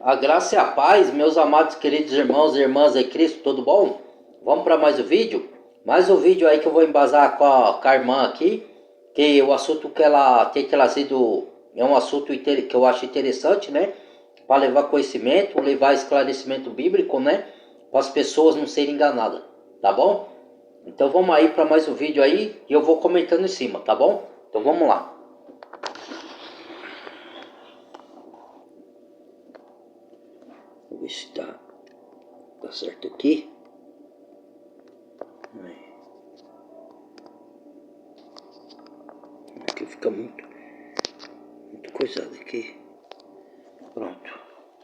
A graça e a paz, meus amados queridos irmãos e irmãs em Cristo, tudo bom? Vamos para mais um vídeo? Mais um vídeo aí que eu vou embasar com a irmã aqui, que o assunto que ela tem trazido é um assunto que eu acho interessante, né? Para levar conhecimento, levar esclarecimento bíblico, né? Para as pessoas não serem enganadas, tá bom? Então vamos aí para mais um vídeo aí e eu vou comentando em cima, tá bom? Então vamos lá. Vou ver se tá certo aqui. Aqui fica muito coisado aqui. Pronto.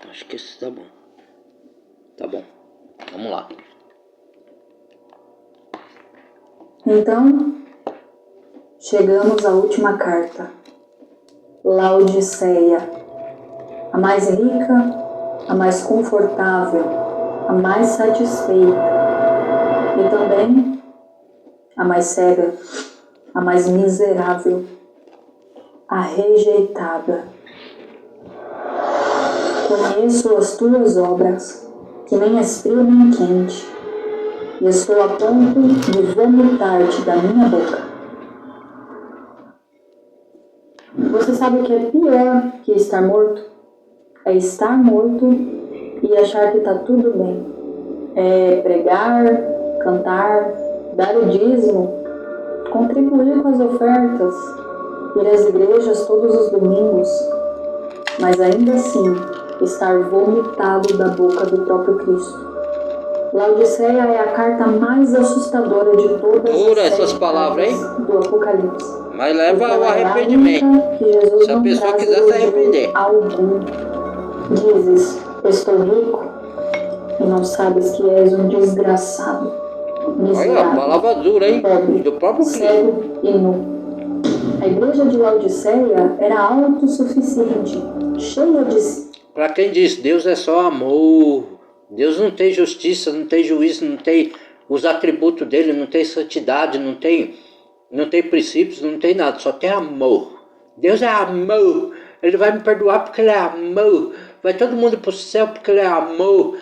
Acho que esse tá bom. Tá bom. Vamos lá. Então, chegamos à última carta. Laodiceia. A mais rica, a mais confortável, a mais satisfeita. E também a mais cega, a mais miserável, a rejeitada. Conheço as tuas obras, que nem és frio nem quente, e estou a ponto de vomitar-te da minha boca. Você sabe o que é pior que estar morto? É estar morto e achar que está tudo bem. É pregar, cantar, dar o dízimo, contribuir com as ofertas, ir às igrejas todos os domingos, mas ainda assim estar vomitado da boca do próprio Cristo. Laodiceia é a carta mais assustadora de todas essas palavras, hein? Do Apocalipse. Mas leva ao arrependimento. Se a pessoa quiser se arrepender. Algum. Dizes, estou rico, e não sabes que és um desgraçado, miserável, olha, palavra dura, hein? Pobre, do próprio Cristo. Cego e nu. A igreja de Laodiceia era autossuficiente, cheia de si. Para quem diz Deus é só amor, Deus não tem justiça, não tem juízo, não tem os atributos dele, não tem santidade, não tem princípios, não tem nada, só tem amor. Deus é amor, ele vai me perdoar porque ele é amor, vai todo mundo pro céu porque ele é amor.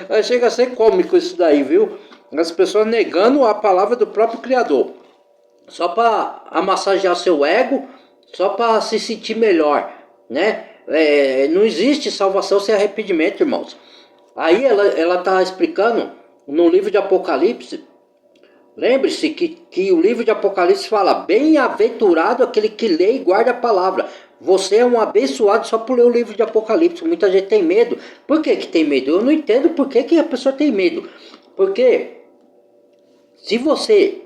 Ai, chega a ser cômico isso daí, viu? As pessoas negando a palavra do próprio Criador, só para amassagear seu ego, só para se sentir melhor, né? Não existe salvação sem arrependimento, irmãos. Aí ela está explicando no livro de Apocalipse. Lembre-se que o livro de Apocalipse fala: bem-aventurado aquele que lê e guarda a palavra. Você é um abençoado só por ler o livro de Apocalipse. Muita gente tem medo. Por que tem medo? Eu não entendo por que a pessoa tem medo. Porque se você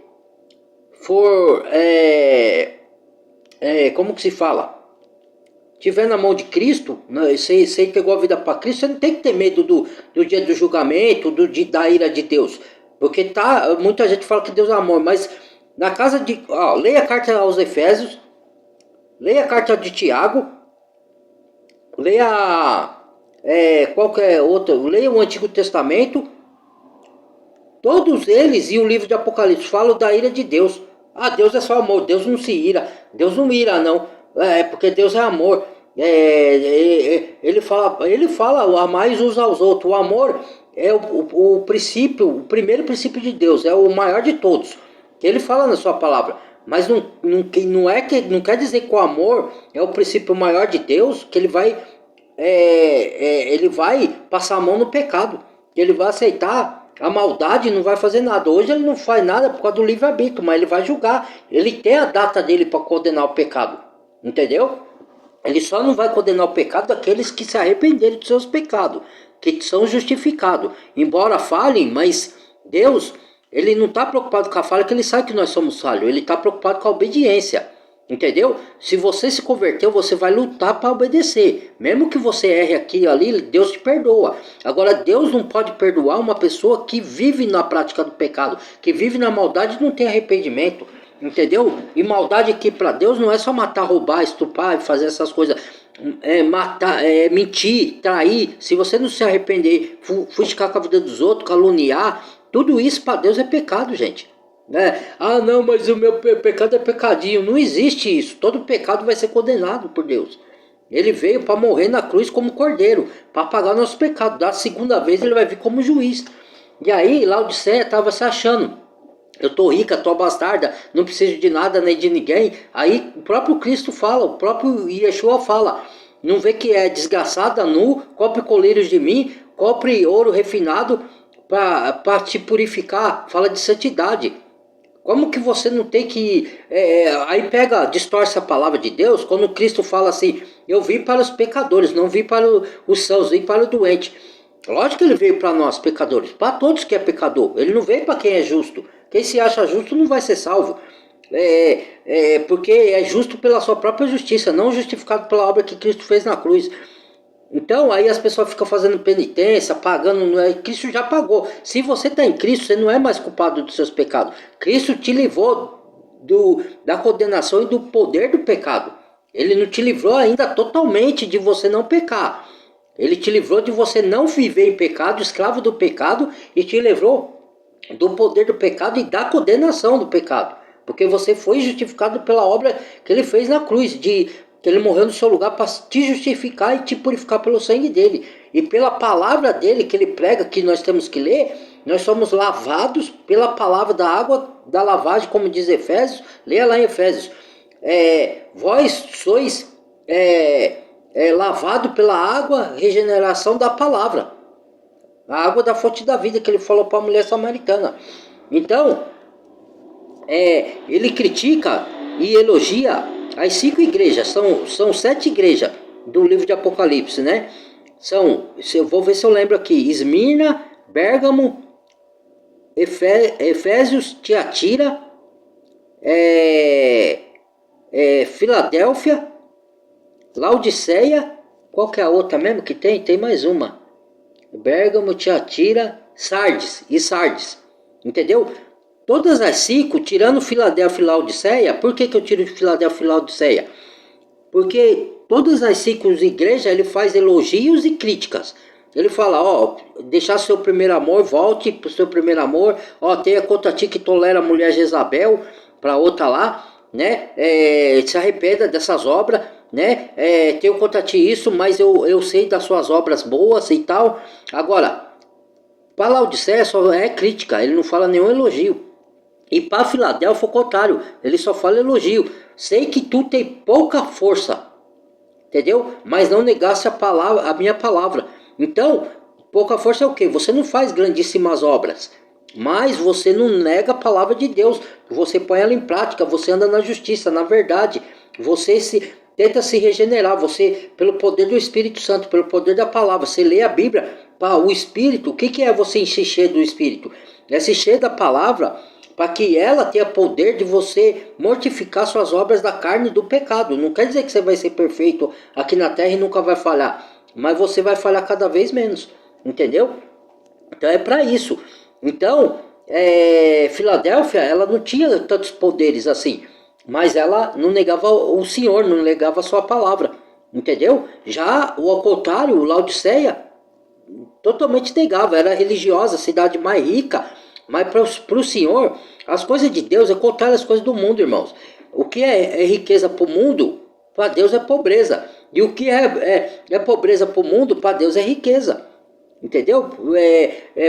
for, como que se fala? Tiver na mão de Cristo, você entregou a vida para Cristo, você não tem que ter medo do dia do julgamento, da ira de Deus. Porque muita gente fala que Deus é amor, mas na casa de... leia a carta aos Efésios, leia a carta de Tiago, leia qualquer outra, leia o Antigo Testamento, todos eles e o livro de Apocalipse falam da ira de Deus. Deus é só amor, Deus não se ira, Deus não ira não, porque Deus é amor. Ele fala amai uns aos outros. O amor é o princípio, o primeiro princípio de Deus, é o maior de todos. Ele fala na sua palavra, mas não quer dizer que o amor é o princípio maior de Deus, que ele vai passar a mão no pecado, que ele vai aceitar a maldade e não vai fazer nada. Hoje ele não faz nada por causa do livre-arbítrio, mas ele vai julgar. Ele tem a data dele para condenar o pecado, entendeu? Ele só não vai condenar o pecado daqueles que se arrependerem dos seus pecados, que são justificados. Embora falhem, mas Deus, ele não está preocupado com a falha, que ele sabe que nós somos falhos. Ele está preocupado com a obediência, entendeu? Se você se converteu, você vai lutar para obedecer. Mesmo que você erre aqui e ali, Deus te perdoa. Agora, Deus não pode perdoar uma pessoa que vive na prática do pecado, que vive na maldade e não tem arrependimento. Entendeu? E maldade aqui para Deus não é só matar, roubar, estuprar e fazer essas coisas. Matar, mentir, trair. Se você não se arrepender, fustigar com a vida dos outros, caluniar, tudo isso para Deus é pecado, gente. Não, mas o meu pecado é pecadinho. Não existe isso. Todo pecado vai ser condenado por Deus. Ele veio para morrer na cruz como cordeiro, para pagar nosso pecado. Da segunda vez ele vai vir como juiz. E aí Laodiceia estava se achando: eu tô rica, tô bastarda, não preciso de nada nem de ninguém. Aí o próprio Cristo fala, o próprio Yeshua fala: não vê que é desgraçada, nu, compre colírios de mim, compre ouro refinado para te purificar. Fala de santidade. Como que você não tem que... aí pega, distorce a palavra de Deus, quando Cristo fala assim: eu vim para os pecadores, não vim para os sãos, vim para o doente. Lógico que ele veio para nós, pecadores, para todos que é pecador. Ele não veio para quem é justo. Quem se acha justo não vai ser salvo. Porque é justo pela sua própria justiça, não justificado pela obra que Cristo fez na cruz. Então aí as pessoas ficam fazendo penitência, pagando, Cristo já pagou. Se você está em Cristo, você não é mais culpado dos seus pecados. Cristo te livrou da condenação e do poder do pecado. Ele não te livrou ainda totalmente de você não pecar. Ele te livrou de você não viver em pecado, escravo do pecado, e te livrou do poder do pecado e da condenação do pecado. Porque você foi justificado pela obra que ele fez na cruz, que ele morreu no seu lugar para te justificar e te purificar pelo sangue dele. E pela palavra dele que ele prega, que nós temos que ler, nós somos lavados pela palavra da água da lavagem, como diz Efésios. Leia lá em Efésios. Vós sois lavado pela água, regeneração da palavra. A água da fonte da vida, que ele falou para a mulher samaritana. Então, ele critica e elogia as 5 igrejas. São 7 igrejas do livro de Apocalipse, né? Eu vou ver se eu lembro aqui: Esmirna, Pérgamo, Efésios, Tiatira, Filadélfia, Laodiceia. Qual que é a outra mesmo que tem? Tem mais uma: Pérgamo, Tiatira, Sardes e Sardes. Entendeu? Todas as 5, tirando Filadélfia e Laodiceia. Por que eu tiro de Filadélfia e Laodiceia? Porque todas as 5 igrejas ele faz elogios e críticas. Ele fala: deixar seu primeiro amor, volte para o seu primeiro amor. Tenha contra ti que tolera a mulher Jezabel, para outra lá, né? Se arrependa dessas obras, né? Tenho contra ti isso, mas eu sei das suas obras boas e tal. Agora, para Laodiceia só é crítica, ele não fala nenhum elogio. E para Filadélfia, o contrário, ele só fala elogio. Sei que tu tem pouca força, entendeu? Mas não negasse a minha palavra. Então, pouca força é o quê? Você não faz grandíssimas obras, mas você não nega a palavra de Deus. Você põe ela em prática, você anda na justiça, na verdade. Você tenta se regenerar, você, pelo poder do Espírito Santo, pelo poder da palavra, você lê a Bíblia. O Espírito, o que é você se encher do Espírito? É se encher da palavra, para que ela tenha poder de você mortificar suas obras da carne e do pecado. Não quer dizer que você vai ser perfeito aqui na terra e nunca vai falhar, mas você vai falhar cada vez menos, entendeu? Então é para isso. Então, Filadélfia, ela não tinha tantos poderes assim, mas ela não negava o Senhor, não negava a sua palavra, entendeu? Já ao contrário, o Laodiceia totalmente negava, era religiosa, a cidade mais rica. Mas para o Senhor, as coisas de Deus é contrário às coisas do mundo, irmãos. O que é riqueza para o mundo, para Deus é pobreza. E o que é pobreza para o mundo, para Deus é riqueza. Entendeu?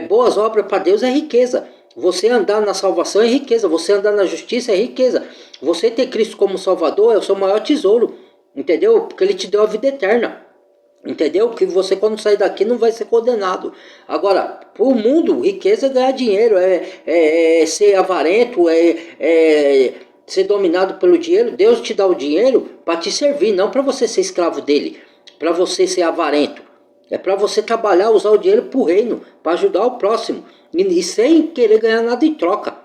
Boas obras para Deus é riqueza. Você andar na salvação é riqueza. Você andar na justiça é riqueza. Você ter Cristo como Salvador é o seu maior tesouro. Entendeu? Porque Ele te deu a vida eterna. Entendeu? Que você, quando sair daqui, não vai ser condenado. Agora, para o mundo, riqueza é ganhar dinheiro, ser avarento, ser dominado pelo dinheiro. Deus te dá o dinheiro para te servir, não para você ser escravo dele, para você ser avarento. É para você trabalhar, usar o dinheiro para o reino, para ajudar o próximo, e sem querer ganhar nada em troca.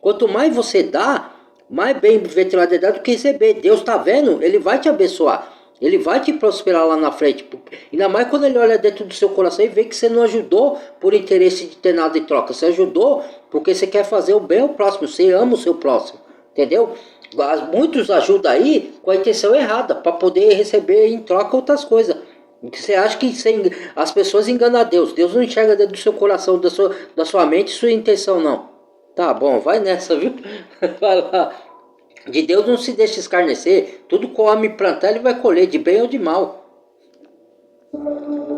Quanto mais você dá, mais bem ventilado é dar do que receber. Deus está vendo, Ele vai te abençoar. Ele vai te prosperar lá na frente. Ainda mais quando ele olha dentro do seu coração e vê que você não ajudou por interesse de ter nada em troca. Você ajudou porque você quer fazer o bem ao próximo. Você ama o seu próximo. Entendeu? Muitos ajudam aí com a intenção errada, para poder receber em troca outras coisas. Você acha que as pessoas enganam a Deus. Deus não enxerga dentro do seu coração, da sua mente, sua intenção, não. Tá bom, vai nessa, viu? Vai lá. De Deus não se deixa escarnecer. Tudo que o homem plantar, ele vai colher, de bem ou de mal.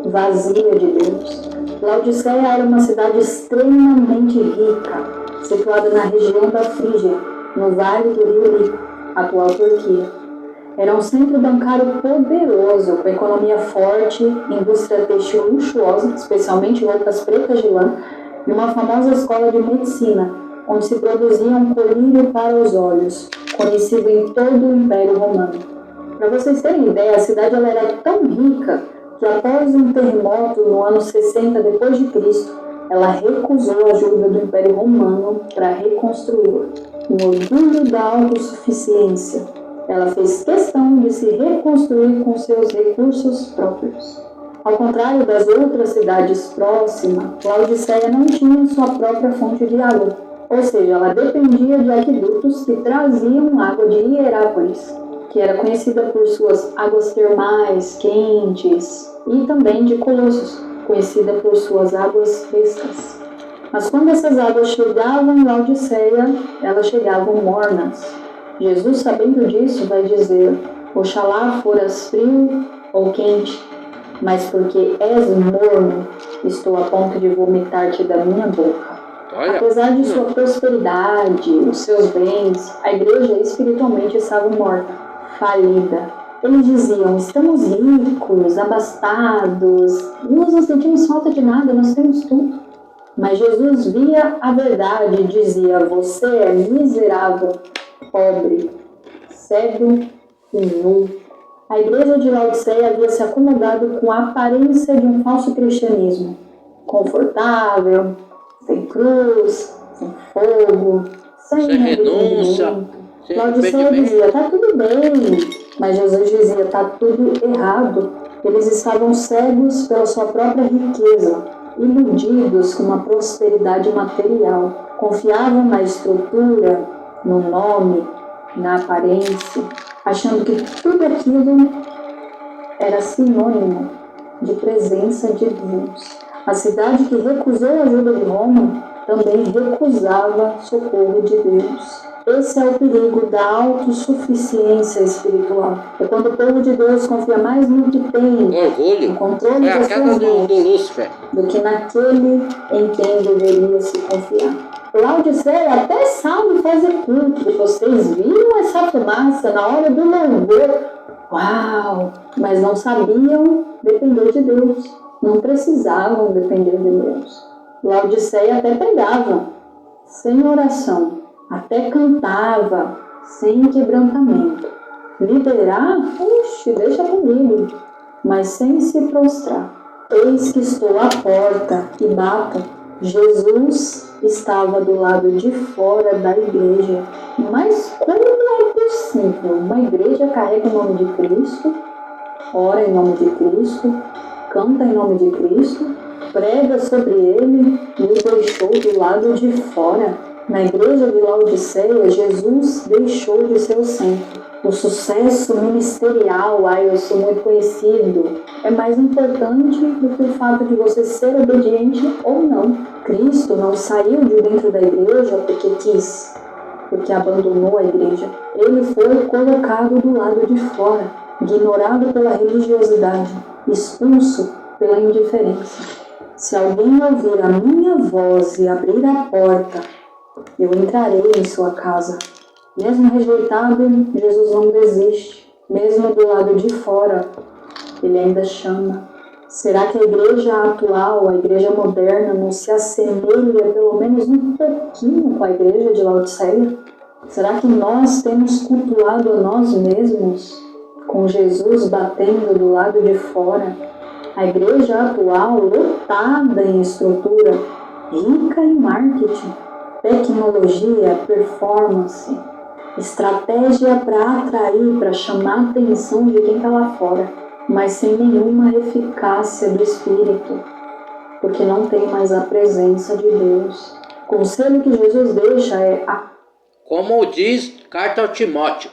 vazia de Deus. Laodiceia era uma cidade extremamente rica, situada na região da Frígia, no vale do Rio Lico, atual Turquia. Era um centro bancário poderoso, com economia forte, indústria têxtil luxuosa, especialmente roupas pretas de lã, e uma famosa escola de medicina, onde se produzia um colírio para os olhos, conhecido em todo o Império Romano. Para vocês terem ideia, a cidade ela era tão rica que após um terremoto no ano 60 depois de Cristo, ela recusou a ajuda do Império Romano para reconstruí-la. No orgulho da autossuficiência, ela fez questão de se reconstruir com seus recursos próprios. Ao contrário das outras cidades próximas, Laodiceia não tinha sua própria fonte de água, ou seja, ela dependia de aquedutos que traziam água de Hierápolis, que era conhecida por suas águas termais quentes, e também de Colossos, conhecida por suas águas frescas. Mas quando essas águas chegavam em Laodiceia, elas chegavam mornas. Jesus, sabendo disso, vai dizer: Oxalá foras frio ou quente, mas porque és morno, estou a ponto de vomitar-te da minha boca. Olha. Apesar de sua prosperidade, os seus bens, a igreja espiritualmente estava morta, falida. Eles diziam: estamos ricos, abastados, nós não sentimos falta de nada, nós temos tudo. Mas Jesus via a verdade e dizia: você é miserável, pobre, cego e nu. A igreja de Laodiceia havia se acomodado com a aparência de um falso cristianismo, confortável, sem cruz, sem fogo, sem renúncia. Laodiceia dizia: tá tudo bem, mas Jesus dizia: tá tudo errado. Eles estavam cegos pela sua própria riqueza, iludidos com uma prosperidade material, confiavam na estrutura, no nome, na aparência, achando que tudo aquilo era sinônimo de presença de Deus. A cidade que recusou a ajuda de Roma também recusava socorro de Deus. Esse é o perigo da autossuficiência espiritual. É quando o povo de Deus confia mais no que tem, orgulho, no controle das suas mãos, do que naquele em quem deveria se confiar. Laodiceia até sabe fazer culto. Vocês viram essa fumaça na hora do louvor? Uau! Mas não sabiam depender de Deus. Não precisavam depender de Deus. Laodiceia até pregava, sem oração. Até cantava, sem quebrantamento. Liderar? Puxa, deixa comigo. Mas sem se prostrar. Eis que estou à porta e bato. Jesus estava do lado de fora da igreja. Mas como é possível? Uma igreja carrega o nome de Cristo, ora em nome de Cristo, canta em nome de Cristo, prega sobre ele e o deixou do lado de fora. Na igreja de Laodiceia, Jesus deixou de ser o centro. O sucesso ministerial, eu sou muito conhecido, é mais importante do que o fato de você ser obediente ou não. Cristo não saiu de dentro da igreja porque quis, porque abandonou a igreja. Ele foi colocado do lado de fora, ignorado pela religiosidade, expulso pela indiferença. Se alguém ouvir a minha voz e abrir a porta, eu entrarei em sua casa. Mesmo rejeitado, Jesus não desiste. Mesmo do lado de fora, ele ainda chama. Será que a igreja atual, a igreja moderna, não se assemelha pelo menos um pouquinho com a igreja de Laodiceia? Será que nós temos cultuado a nós mesmos, com Jesus batendo do lado de fora? A igreja atual, lotada em estrutura, rica em marketing, tecnologia, performance, estratégia para atrair, para chamar a atenção de quem está lá fora, mas sem nenhuma eficácia do Espírito, porque não tem mais a presença de Deus. O conselho que Jesus deixa é: como diz carta ao Timóteo,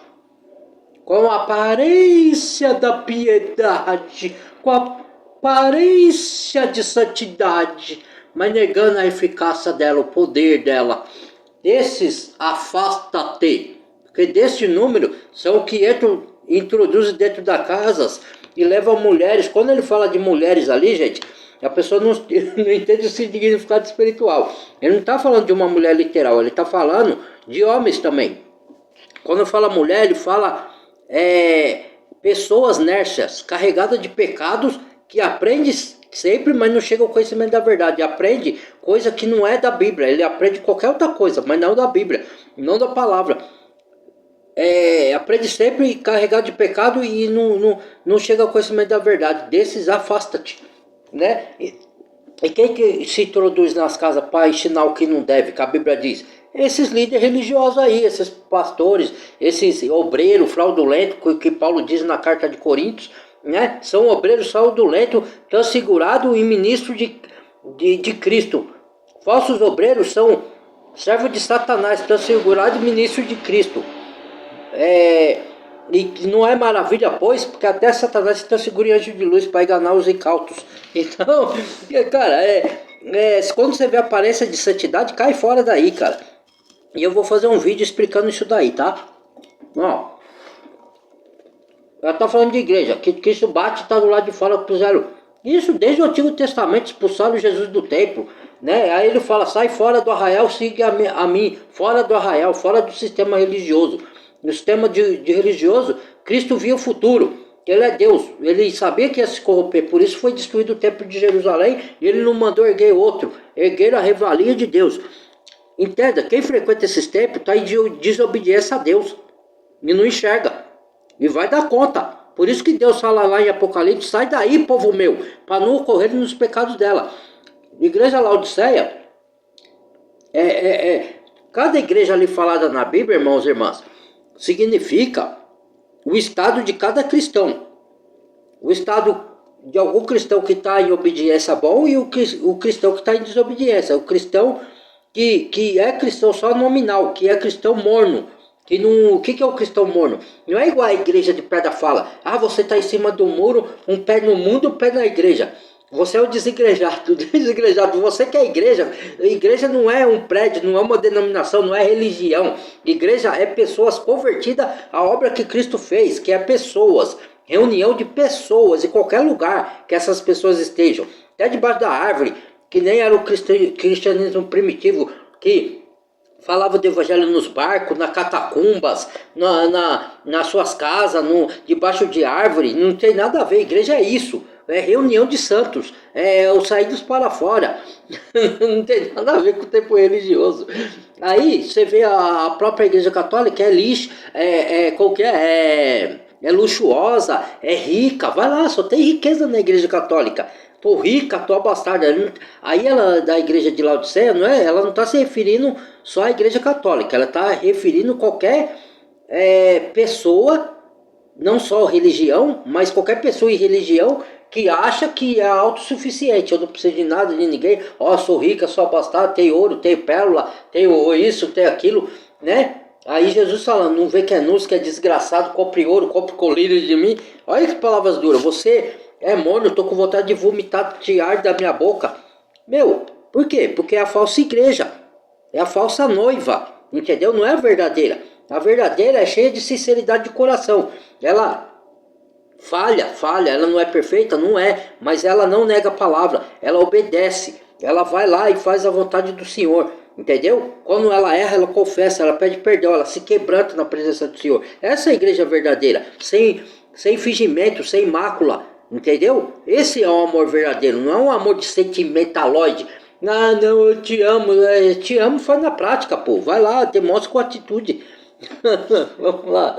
com a aparência da piedade, com a aparência de santidade, mas negando a eficácia dela, o poder dela. Desses, afasta-te. Porque desse número são que entram introduz dentro das casas e leva mulheres. Quando ele fala de mulheres ali, gente, a pessoa não entende o significado espiritual. Ele não está falando de uma mulher literal, ele está falando de homens também. Quando fala mulher, ele fala pessoas nércias, carregadas de pecados, que aprende sempre, mas não chega ao conhecimento da verdade. Aprende coisa que não é da Bíblia. Ele aprende qualquer outra coisa, mas não da Bíblia, não da palavra. Aprende sempre carregado de pecado e não chega ao conhecimento da verdade. Desses, afasta-te, né? E quem que se introduz nas casas para ensinar o que não deve, que a Bíblia diz? Esses líderes religiosos aí, esses pastores, esses obreiros fraudulentos, que Paulo diz na carta de Coríntios, né? São obreiros fraudulentos, transfigurados e ministros de Cristo. Falsos obreiros são servos de Satanás, transfigurados e ministros de Cristo. E não é maravilha, pois, porque até Satanás se transfigura em anjo de luz para enganar os incautos. Então, cara, quando você vê a aparência de santidade, cai fora daí, cara. E eu vou fazer um vídeo explicando isso daí, tá? Ó, ela tá falando de igreja, que Cristo bate e tá do lado de fora, puseram isso desde o Antigo Testamento, expulsaram Jesus do templo, né? Aí ele fala, sai fora do arraial, siga a mim, fora do arraial, fora do sistema religioso. No sistema de religioso, Cristo via o futuro. Ele é Deus. Ele sabia que ia se corromper. Por isso foi destruído o templo de Jerusalém. E ele não mandou erguer outro. Ergueram a revalia de Deus. Entenda, quem frequenta esses templos está em desobediência a Deus. E não enxerga. E vai dar conta. Por isso que Deus fala lá em Apocalipse, sai daí, povo meu, para não ocorrer nos pecados dela. Igreja Laodiceia, cada igreja ali falada na Bíblia, irmãos e irmãs, significa o estado de cada cristão. O estado de algum cristão que está em obediência bom e o cristão que está em desobediência. O cristão que é cristão só nominal, que é cristão morno. O que é o cristão morno? Não é igual a igreja de pedra fala. Você está em cima do muro, um pé no mundo, um pé na igreja. Você é o desigrejado, você que é igreja. Igreja não é um prédio, não é uma denominação, não é religião. Igreja é pessoas convertidas à obra que Cristo fez, que é pessoas, reunião de pessoas em qualquer lugar que essas pessoas estejam. Até debaixo da árvore, que nem era o cristianismo primitivo, que falava do evangelho nos barcos, nas catacumbas, nas suas casas, debaixo de árvore. Não tem nada a ver, igreja é isso. É reunião de santos, os saídos para fora. Não tem nada a ver com o tempo religioso. Aí você vê a própria igreja católica, lixo, é luxuosa, é rica. Vai lá, só tem riqueza na igreja católica. Tô rica, tô abastada. Aí ela, da igreja de Laodiceia, ela não está se referindo só à igreja católica, ela está referindo qualquer pessoa, não só religião, mas qualquer pessoa em religião que acha que é autossuficiente. Eu não preciso de nada, de ninguém. Sou rica, sou abastada, tenho ouro, tenho pérola, tenho isso, tenho aquilo, né? Aí Jesus falando, não vê que é nus, que é desgraçado, compre ouro, compre colírios de mim. Olha que palavras duras. Você é morno, eu tô com vontade de vomitar, te arde da minha boca. Meu, por quê? Porque é a falsa igreja. É a falsa noiva, entendeu? Não é a verdadeira. A verdadeira é cheia de sinceridade de coração. Ela falha, ela não é perfeita, não é, mas ela não nega a palavra, ela obedece, ela vai lá e faz a vontade do Senhor, entendeu? Quando ela erra, ela confessa, ela pede perdão, ela se quebranta na presença do Senhor. Essa é a igreja verdadeira, sem fingimento, sem mácula, entendeu? Esse é o amor verdadeiro, não é um amor de sentimentaloide. Não, eu te amo, faz na prática, pô, vai lá, demonstra com atitude. Vamos lá.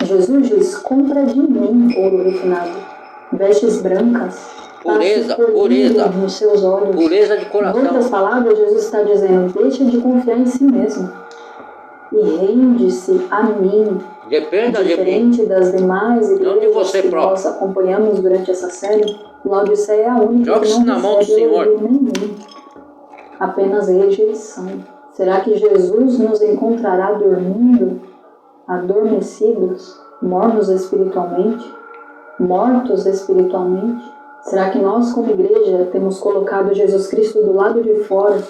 Jesus diz, compra de mim ouro refinado, vestes brancas, pureza nos seus olhos. Pureza de coração. Em outras palavras, Jesus está dizendo, deixa de confiar em si mesmo e rende-se a mim. Dependa diferente de mim. Das demais igrejas que nós acompanhamos durante essa série, Laodiceia é a única que não recebe elogio nenhum, apenas rejeição. Será que Jesus nos encontrará dormindo, adormecidos, mortos espiritualmente? Será que nós, como igreja, temos colocado Jesus Cristo do lado de fora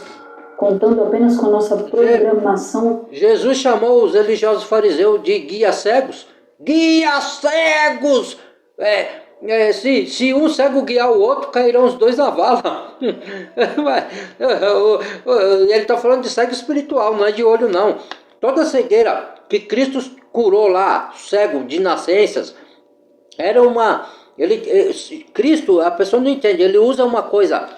contando apenas com a nossa programação. Jesus chamou os religiosos fariseus de guias cegos. Guias cegos! Se um cego guiar o outro, cairão os dois na vala. Ele está falando de cego espiritual, não é de olho não. Toda cegueira que Cristo curou lá, cego de nascenças, era uma... Cristo, a pessoa não entende, ele usa uma coisa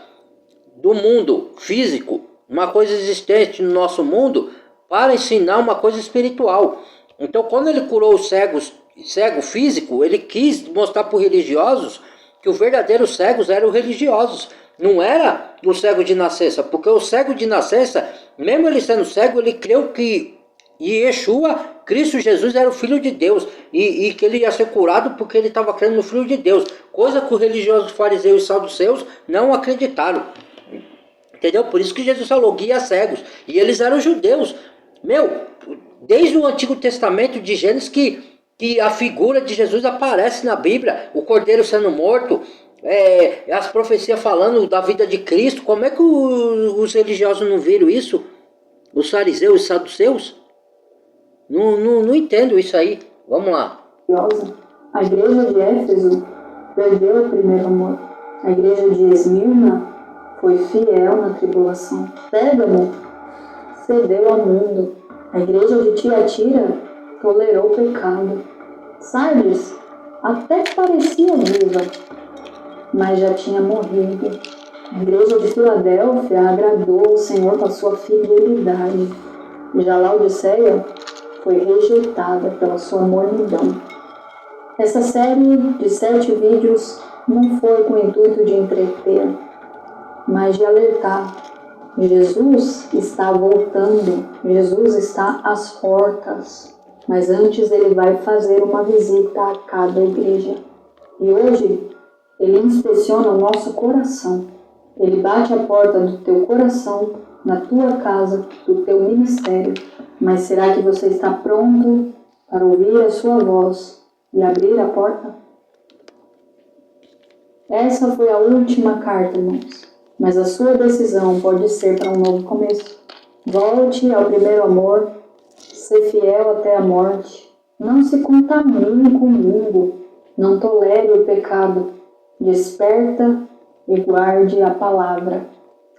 do mundo físico, uma coisa existente no nosso mundo, para ensinar uma coisa espiritual. Então, quando ele curou os cego físico, ele quis mostrar para os religiosos que os verdadeiros cegos eram os religiosos, não era o cego de nascença, porque o cego de nascença, mesmo ele sendo cego, ele creu que Yeshua, Cristo Jesus, era o Filho de Deus, e que ele ia ser curado porque ele estava crendo no Filho de Deus, coisa que os religiosos fariseus e saduceus não acreditaram. Entendeu? Por isso que Jesus falou, guia cegos. E eles eram judeus. Desde o Antigo Testamento de Gênesis que a figura de Jesus aparece na Bíblia. O Cordeiro sendo morto, as profecias falando da vida de Cristo. Como é que os religiosos não viram isso? Os fariseus e saduceus? Não entendo isso aí. Vamos lá. A igreja de Éfeso perdeu o primeiro amor. A igreja de Esmirna foi fiel na tribulação. Pérgamo cedeu ao mundo. A igreja de Tiatira tolerou o pecado. Sardes até parecia viva, mas já tinha morrido. A igreja de Filadélfia agradou o Senhor com a sua fidelidade. Já Laodiceia foi rejeitada pela sua mornidão. Essa série de 7 vídeos não foi com o intuito de entreter, mas de alertar. Jesus está voltando, Jesus está às portas, mas antes ele vai fazer uma visita a cada igreja. E hoje ele inspeciona o nosso coração, ele bate a porta do teu coração, na tua casa, do teu ministério, mas será que você está pronto para ouvir a sua voz e abrir a porta? Essa foi a última carta, irmãos. Mas a sua decisão pode ser para um novo começo. Volte ao primeiro amor, ser fiel até a morte. Não se contamine com o mundo, não tolere o pecado. Desperta e guarde a palavra.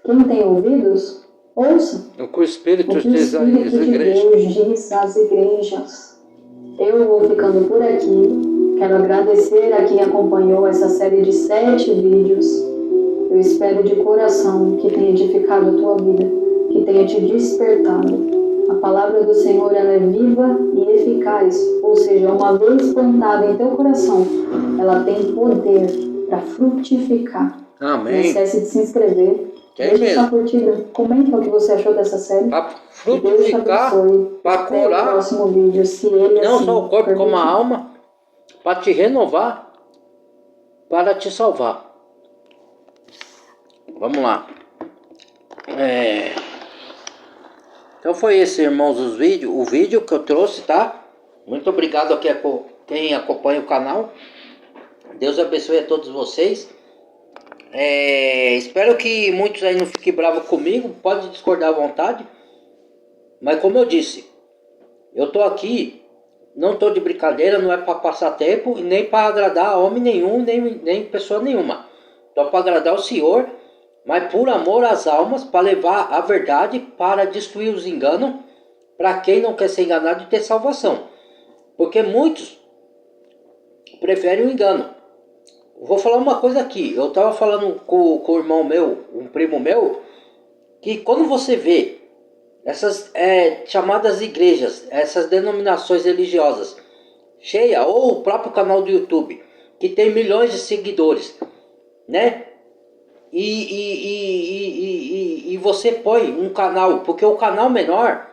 Quem tem ouvidos, ouça. O que o Espírito diz às igrejas. Deus diz às igrejas. Eu vou ficando por aqui. Quero agradecer a quem acompanhou essa série de 7 vídeos. Eu espero de coração que tenha edificado a tua vida, que tenha te despertado. A palavra do Senhor ela é viva e eficaz, ou seja, uma vez plantada em teu coração, ela tem poder para frutificar. Amém. Não esquece de se inscrever, deixa sua curtida, comenta o que você achou dessa série. Para frutificar, para curar, o próximo vídeo, se ele não assim só o corpo permitir. como a alma, para te renovar, para te salvar. Vamos lá. Então foi esse, irmãos, o vídeo que eu trouxe, tá? Muito obrigado a quem acompanha o canal. Deus abençoe a todos vocês. Espero que muitos aí não fiquem bravos comigo. Pode discordar à vontade. Mas como eu disse, eu tô aqui, não tô de brincadeira, não é para passar tempo, nem para agradar homem nenhum, nem pessoa nenhuma. Tô para agradar o Senhor, mas por amor às almas, para levar a verdade, para destruir os enganos, para quem não quer ser enganado e ter salvação. Porque muitos preferem o engano. Vou falar uma coisa aqui, eu estava falando com o irmão meu, um primo meu, que quando você vê essas chamadas igrejas, essas denominações religiosas cheia, ou o próprio canal do YouTube, que tem milhões de seguidores, né? E você põe um canal, porque o canal menor,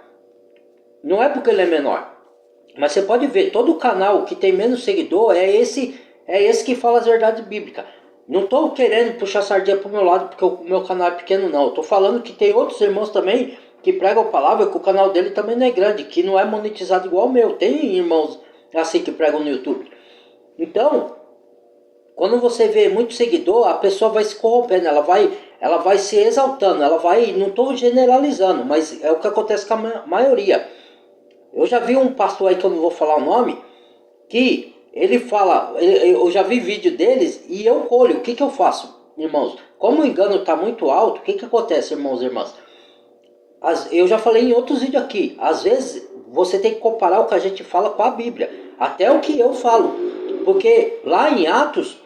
não é porque ele é menor, mas você pode ver, todo canal que tem menos seguidor é esse que fala as verdades bíblicas. Não estou querendo puxar sardinha pro meu lado porque o meu canal é pequeno, não. Estou falando que tem outros irmãos também que pregam a palavra, que o canal dele também não é grande, que não é monetizado igual o meu. Tem irmãos assim que pregam no YouTube. Então, quando você vê muito seguidor, a pessoa vai se corrompendo, ela vai ela vai se exaltando, ela vai, não estou generalizando, mas é o que acontece com a maioria. Eu já vi um pastor aí, que eu não vou falar o nome, que ele fala, eu já vi vídeo deles e eu colho. O que eu faço, irmãos? Como o engano está muito alto, o que acontece, irmãos e irmãs? Eu já falei em outros vídeos aqui, às vezes você tem que comparar o que a gente fala com a Bíblia, até o que eu falo, porque lá em Atos,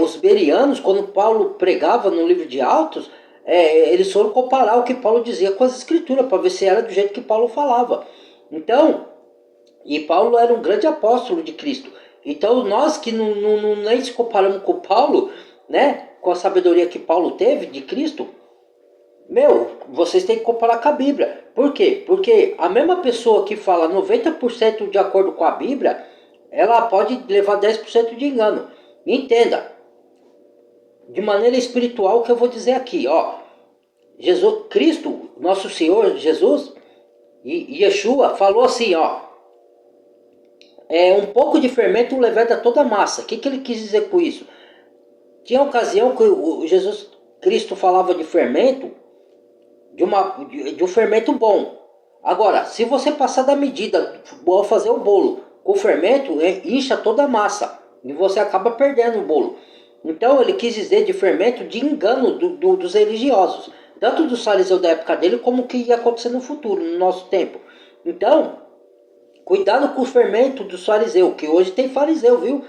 os bereanos, quando Paulo pregava no livro de Atos, eles foram comparar o que Paulo dizia com as escrituras, para ver se era do jeito que Paulo falava. Então, e Paulo era um grande apóstolo de Cristo. Então nós que nem se comparamos com Paulo, né, com a sabedoria que Paulo teve de Cristo, vocês têm que comparar com a Bíblia. Por quê? Porque a mesma pessoa que fala 90% de acordo com a Bíblia, ela pode levar 10% de engano. Entenda, de maneira espiritual, o que eu vou dizer aqui, ó. Jesus Cristo, nosso Senhor Jesus, e Yeshua falou assim, ó. Um pouco de fermento leveda toda a massa. O que ele quis dizer com isso? Tinha ocasião que o Jesus Cristo falava de fermento, de um fermento bom. Agora, se você passar da medida ao fazer o bolo com fermento, incha toda a massa e você acaba perdendo o bolo. Então ele quis dizer de fermento de engano dos religiosos, tanto dos fariseus da época dele como o que ia acontecer no futuro, no nosso tempo. Então, cuidado com o fermento dos fariseus, que hoje tem fariseu, viu?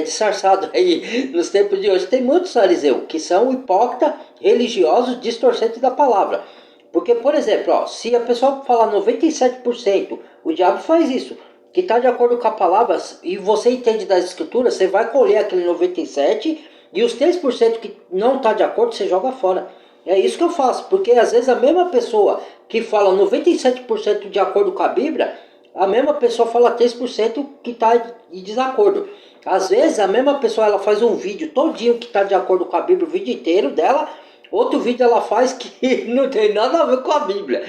Disfarçado aí, nos tempos de hoje tem muitos fariseus, que são hipócritas, religiosos, distorcentes da palavra. Porque, por exemplo, ó, se a pessoa falar 97%, o diabo faz isso, que está de acordo com a palavra, e você entende das escrituras, você vai colher aquele 97%, e os 3% que não está de acordo, você joga fora. É isso que eu faço, porque às vezes a mesma pessoa que fala 97% de acordo com a Bíblia, a mesma pessoa fala 3% que está de desacordo. Às vezes a mesma pessoa ela faz um vídeo todinho que está de acordo com a Bíblia, o vídeo inteiro dela. Outro vídeo ela faz que não tem nada a ver com a Bíblia,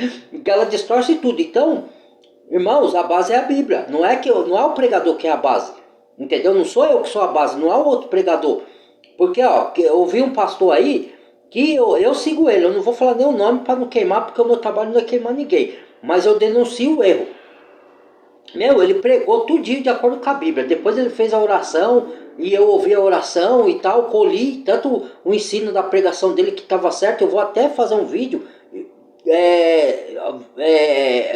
que ela distorce tudo. Então, irmãos, a base é a Bíblia. Não é o pregador que é a base, entendeu? Não sou eu que sou a base, não é o outro pregador. Porque ó, eu ouvi um pastor aí que eu sigo ele. Eu não vou falar nem o nome para não queimar, porque o meu trabalho não é queimar ninguém. Mas eu denuncio o erro. Ele pregou tudinho de acordo com a Bíblia. Depois ele fez a oração e eu ouvi a oração e tal, colhi tanto o ensino da pregação dele que estava certo. Eu vou até fazer um vídeo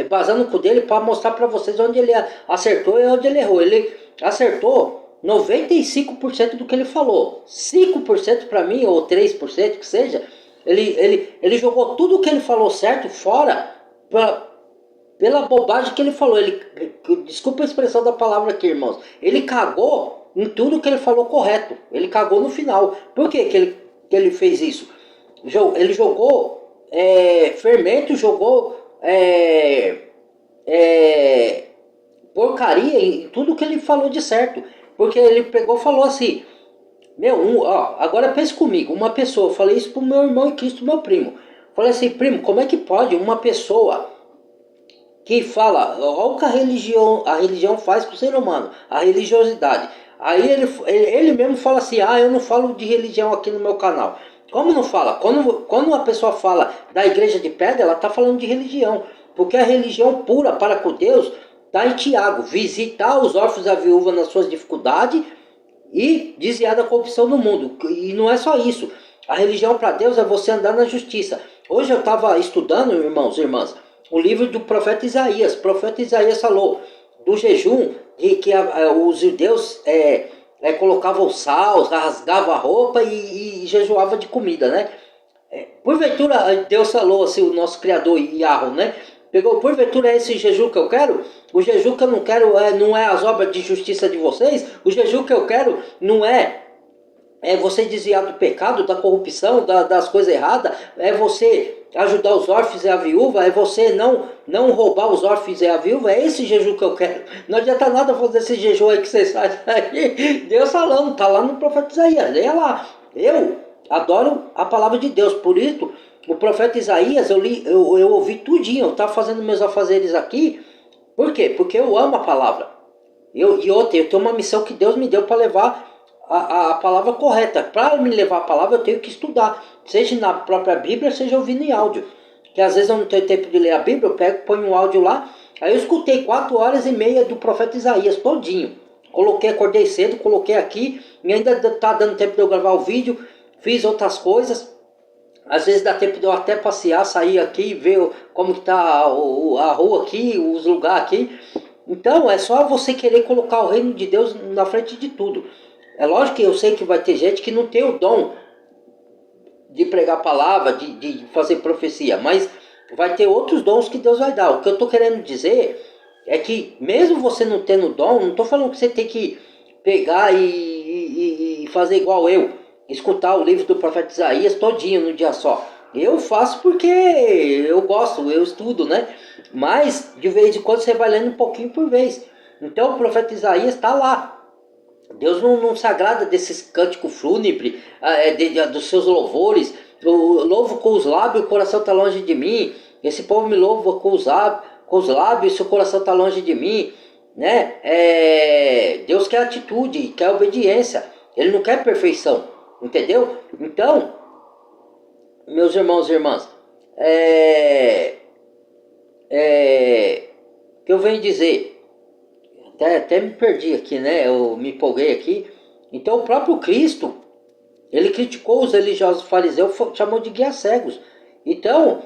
basando com dele para mostrar para vocês onde ele acertou e onde ele errou. Ele acertou 95% do que ele falou. 5% para mim, ou 3% que seja, ele jogou tudo o que ele falou certo fora pela bobagem que ele falou. Desculpa a expressão da palavra aqui, irmãos. Ele cagou em tudo que ele falou correto. Ele cagou no final. Por que ele fez isso? Ele jogou fermento, jogou porcaria em tudo que ele falou de certo. Porque ele pegou e falou assim, agora pense comigo, uma pessoa, eu falei isso pro meu irmão em Cristo, meu primo. Falei assim, primo, como é que pode uma pessoa que fala, olha o que a religião faz com o ser humano, a religiosidade. Aí ele mesmo fala assim, eu não falo de religião aqui no meu canal. Como não fala? Quando uma pessoa fala da igreja de pedra, ela está falando de religião. Porque a religião pura para com Deus está em Tiago, visitar os órfãos e a viúva nas suas dificuldades e desviar da corrupção no mundo. E não é só isso. A religião para Deus é você andar na justiça. Hoje eu estava estudando, irmãos e irmãs, o livro do profeta Isaías. O profeta Isaías falou do jejum, de que os judeus colocavam sal, rasgavam a roupa e jejuava de comida, né? Porventura, Deus falou assim, o nosso Criador, Yahweh, né? Porventura é esse jejum que eu quero? O jejum que eu não quero não é as obras de justiça de vocês? O jejum que eu quero não é você desviar do pecado, da corrupção, das coisas erradas? É você ajudar os órfãos e a viúva? É você não roubar os órfãos e a viúva? É esse jejum que eu quero. Não adianta nada fazer esse jejum aí que vocês fazem aí. Deus falando, tá lá no profeta Isaías. Leia lá. Eu adoro a palavra de Deus, por isso o profeta Isaías eu ouvi tudinho. Eu estava fazendo meus afazeres aqui. Por quê? Porque eu amo a palavra. Eu tenho uma missão que Deus me deu para levar a palavra correta. Para me levar a palavra eu tenho que estudar, seja na própria Bíblia, seja ouvindo em áudio. Que às vezes eu não tenho tempo de ler a Bíblia, eu pego, ponho um áudio lá. Aí eu escutei 4 horas e meia do profeta Isaías todinho. Acordei cedo, coloquei aqui, e ainda tá dando tempo de eu gravar o vídeo, fiz outras coisas. Às vezes dá tempo de eu até passear, sair aqui, ver como que tá a rua aqui, os lugares aqui. Então é só você querer colocar o reino de Deus na frente de tudo. É lógico que eu sei que vai ter gente que não tem o dom de pregar a palavra, de fazer profecia, mas vai ter outros dons que Deus vai dar. O que eu estou querendo dizer é que mesmo você não tendo dom, não estou falando que você tem que pegar e fazer igual eu, escutar o livro do profeta Isaías todinho no dia só. Eu faço porque eu gosto, eu estudo, né? Mas de vez em quando você vai lendo um pouquinho por vez. Então o profeta Isaías está lá. Deus não se agrada desses cânticos fúnebres, dos seus louvores. Eu louvo com os lábios, o coração está longe de mim. Esse povo me louva com os lábios, seu coração está longe de mim. Né? Deus quer atitude, quer obediência. Ele não quer perfeição. Entendeu? Então, meus irmãos e irmãs, que eu venho dizer, até me perdi aqui, né? Eu me empolguei aqui. Então o próprio Cristo, ele criticou os religiosos fariseus, chamou de guias cegos. Então,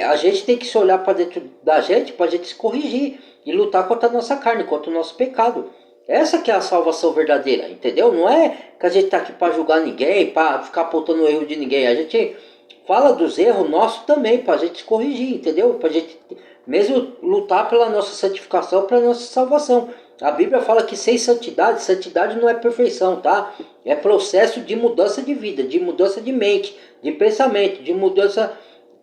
a gente tem que se olhar para dentro da gente, para a gente se corrigir e lutar contra a nossa carne, contra o nosso pecado. Essa que é a salvação verdadeira, entendeu? Não é que a gente está aqui para julgar ninguém, para ficar apontando o erro de ninguém. A gente fala dos erros nossos também, para a gente se corrigir, entendeu? Para a gente mesmo lutar pela nossa santificação, pela nossa salvação. A Bíblia fala que sem santidade, santidade não é perfeição, tá? É processo de mudança de vida, de mudança de mente, de pensamento, de mudança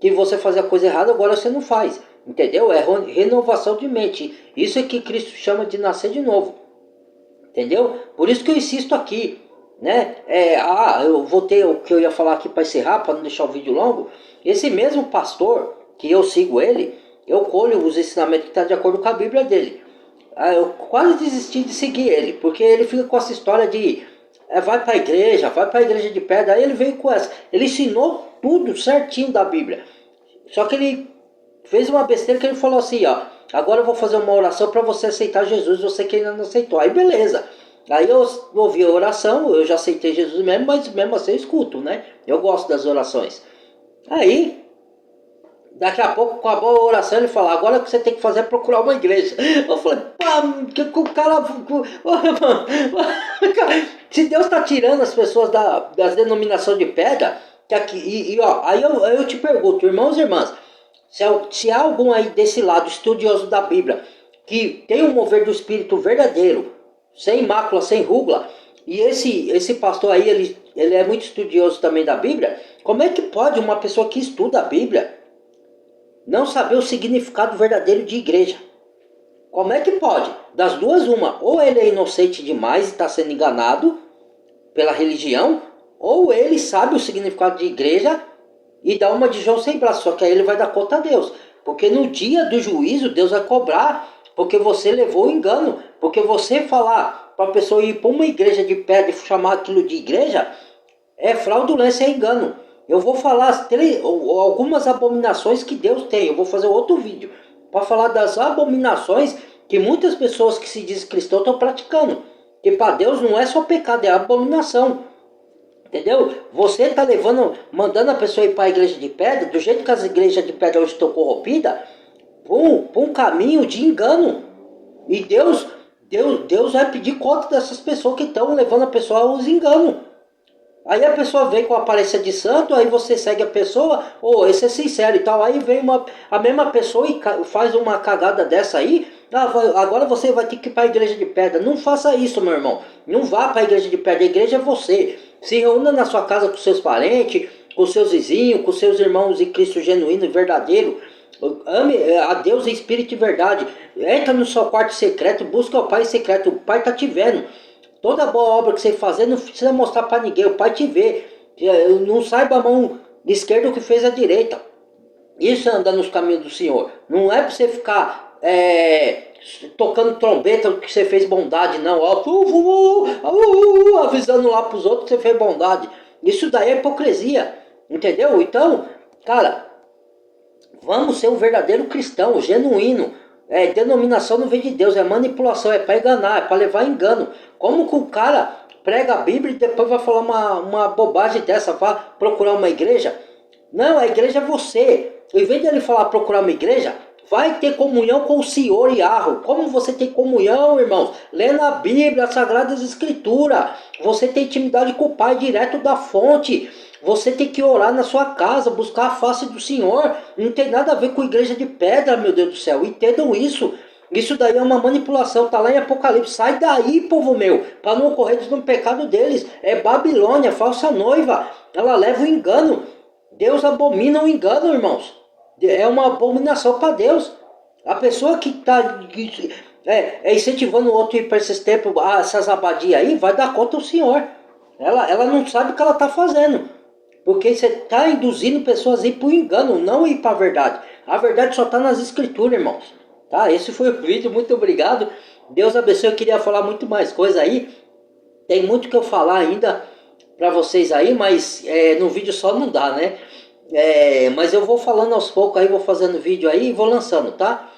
que você fazia coisa errada, agora você não faz. Entendeu? É renovação de mente. Isso é que Cristo chama de nascer de novo. Entendeu? Por isso que eu insisto aqui. Né? Eu voltei o que eu ia falar aqui para encerrar, para não deixar o vídeo longo. Esse mesmo pastor, que eu sigo ele, eu colho os ensinamentos que estão de acordo com a Bíblia dele. Eu quase desisti de seguir ele, porque ele fica com essa história de vai para a igreja de pedra. Aí ele veio com essa. Ele ensinou tudo certinho da Bíblia. Só que ele fez uma besteira que ele falou assim, ó. Agora eu vou fazer uma oração para você aceitar Jesus, você que ainda não aceitou. Aí beleza. Aí eu ouvi a oração, eu já aceitei Jesus mesmo, mas mesmo assim eu escuto, né? Eu gosto das orações. Aí, daqui a pouco, com a boa oração, ele fala, agora o que você tem que fazer é procurar uma igreja. Eu falei, pá, que o cara... Se Deus está tirando as pessoas das denominações de pedra, que aqui, aí eu te pergunto, irmãos e irmãs, se há algum aí desse lado, estudioso da Bíblia, que tem um mover do Espírito verdadeiro, sem mácula, sem rúgula, e esse pastor aí, ele é muito estudioso também da Bíblia, como é que pode uma pessoa que estuda a Bíblia não saber o significado verdadeiro de igreja? Como é que pode? Das duas, uma. Ou ele é inocente demais e está sendo enganado pela religião, ou ele sabe o significado de igreja e dá uma de João sem braço, só que aí ele vai dar conta a Deus. Porque no dia do juízo, Deus vai cobrar, porque você levou o engano. Porque você falar para a pessoa ir para uma igreja de pedra e chamar aquilo de igreja, é fraudulência, é engano. Eu vou falar algumas abominações que Deus tem. Eu vou fazer outro vídeo para falar das abominações que muitas pessoas que se dizem cristãos estão praticando. Que para Deus não é só pecado, é abominação. Entendeu? Você está mandando a pessoa ir para a igreja de pedra, do jeito que as igrejas de pedra hoje estão corrompidas, para um caminho de engano. E Deus vai pedir conta dessas pessoas que estão levando a pessoa aos enganos. Aí a pessoa vem com a aparência de santo, aí você segue a pessoa, esse é sincero e tal. Aí vem a mesma pessoa e faz uma cagada dessa aí. Agora você vai ter que ir para a igreja de pedra. Não faça isso, meu irmão. Não vá para a igreja de pedra. A igreja é você. Se reúna na sua casa com seus parentes, com seus vizinhos, com seus irmãos em Cristo genuíno e verdadeiro. Ame a Deus em espírito e verdade. Entra no seu quarto secreto, busca o Pai em secreto. O Pai está te vendo. Toda boa obra que você fazer não precisa mostrar para ninguém. O Pai te vê. Não saiba a mão esquerda o que fez a direita. Isso é andar nos caminhos do Senhor. Não é para você ficar tocando trombeta que você fez bondade, não, ó, avisando lá pros outros que você fez bondade. Isso daí é hipocrisia, entendeu? Então, cara, vamos ser um verdadeiro cristão, genuíno. Denominação não vem de Deus, é manipulação, é para enganar, é para levar engano. Como que o cara prega a Bíblia e depois vai falar uma bobagem dessa, vai procurar uma igreja? Não, a igreja é você. Em vez de ele falar procurar uma igreja, vai ter comunhão com o Senhor Yahweh. Como você tem comunhão, irmãos? Lendo a Bíblia, as Sagradas Escrituras. Você tem intimidade com o Pai direto da fonte. Você tem que orar na sua casa, buscar a face do Senhor. Não tem nada a ver com igreja de pedra, meu Deus do céu. Entendam isso. Isso daí é uma manipulação, tá lá em Apocalipse. Sai daí, povo meu, para não correr no pecado deles. É Babilônia, falsa noiva. Ela leva o engano. Deus abomina o engano, irmãos. É uma abominação para Deus. A pessoa que está incentivando o outro a ir para esses tempos, essas abadias aí, vai dar conta ao Senhor. Ela não sabe o que ela está fazendo. Porque você está induzindo pessoas a ir para o engano, não ir para a verdade. A verdade só está nas escrituras, irmãos. Tá? Esse foi o vídeo, muito obrigado. Deus abençoe, eu queria falar muito mais coisa aí. Tem muito que eu falar ainda para vocês aí, mas no vídeo só não dá, né? Mas eu vou falando aos poucos aí, vou fazendo vídeo aí e vou lançando, tá?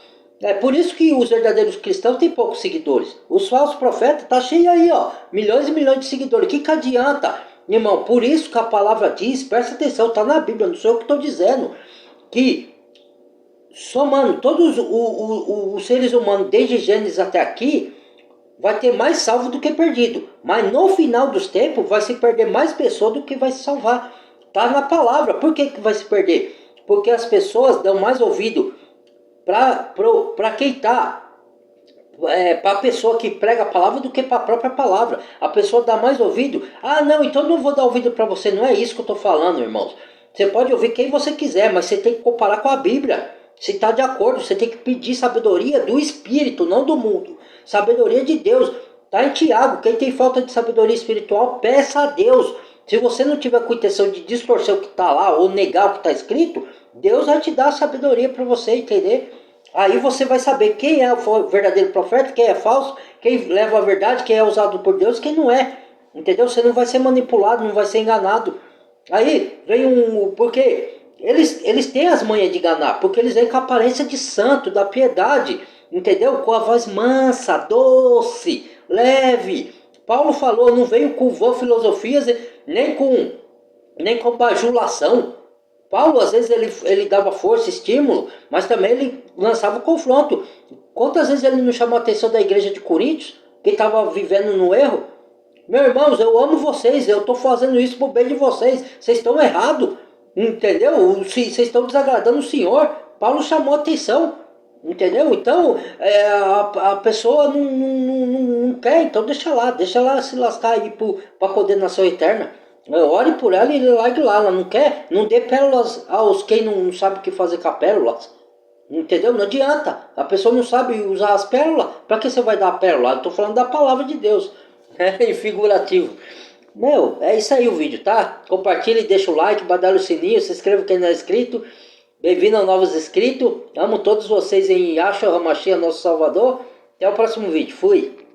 É por isso que os verdadeiros cristãos têm poucos seguidores. Os falsos profetas tá cheio aí, ó, milhões e milhões de seguidores. Que adianta, irmão? Por isso que a palavra diz, presta atenção, tá na Bíblia, não sou eu que estou dizendo, que somando todos os seres humanos desde Gênesis até aqui, vai ter mais salvo do que perdido. Mas no final dos tempos vai se perder mais pessoas do que vai se salvar. Tá na palavra. Por que vai se perder? Porque as pessoas dão mais ouvido para quem tá, para a pessoa que prega a palavra do que para a própria palavra. A pessoa dá mais ouvido. Ah, não, então não vou dar ouvido para você. Não é isso que eu estou falando, irmãos. Você pode ouvir quem você quiser, mas você tem que comparar com a Bíblia. Se está de acordo, você tem que pedir sabedoria do Espírito, não do mundo. Sabedoria de Deus. Está em Tiago. Quem tem falta de sabedoria espiritual, peça a Deus. Se você não tiver com intenção de distorcer o que está lá ou negar o que está escrito, Deus vai te dar a sabedoria para você entender. Aí você vai saber quem é o verdadeiro profeta, quem é falso, quem leva a verdade, quem é usado por Deus, quem não é. Entendeu? Você não vai ser manipulado, não vai ser enganado. Aí vem porque eles têm as manhas de enganar, porque eles vêm com a aparência de santo, da piedade, entendeu? Com a voz mansa, doce, leve. Paulo falou, não veio com vã filosofias, nem com bajulação. Paulo, às vezes, ele dava força, estímulo, mas também ele lançava confronto. Quantas vezes ele não chamou a atenção da igreja de Coríntios, que estava vivendo no erro? Meus irmãos, eu amo vocês, eu estou fazendo isso por bem de vocês. Vocês estão errados, entendeu? Vocês estão desagradando o Senhor. Paulo chamou a atenção, entendeu? Então, a pessoa não quer, então deixa lá se lascar aí para a condenação eterna. Ore por ela e largue lá. Ela não quer, não dê pérolas aos quem não sabe o que fazer com as pérolas. Entendeu? Não adianta. A pessoa não sabe usar as pérolas. Para que você vai dar a pérola? Eu estou falando da palavra de Deus. É figurativo. Meu, é isso aí o vídeo, tá? Compartilhe, deixa o like, badalha o sininho, se inscreva quem não é inscrito. Bem-vindo a novos inscritos. Amo todos vocês em Yahshua HaMashiach, nosso Salvador. Até o próximo vídeo. Fui!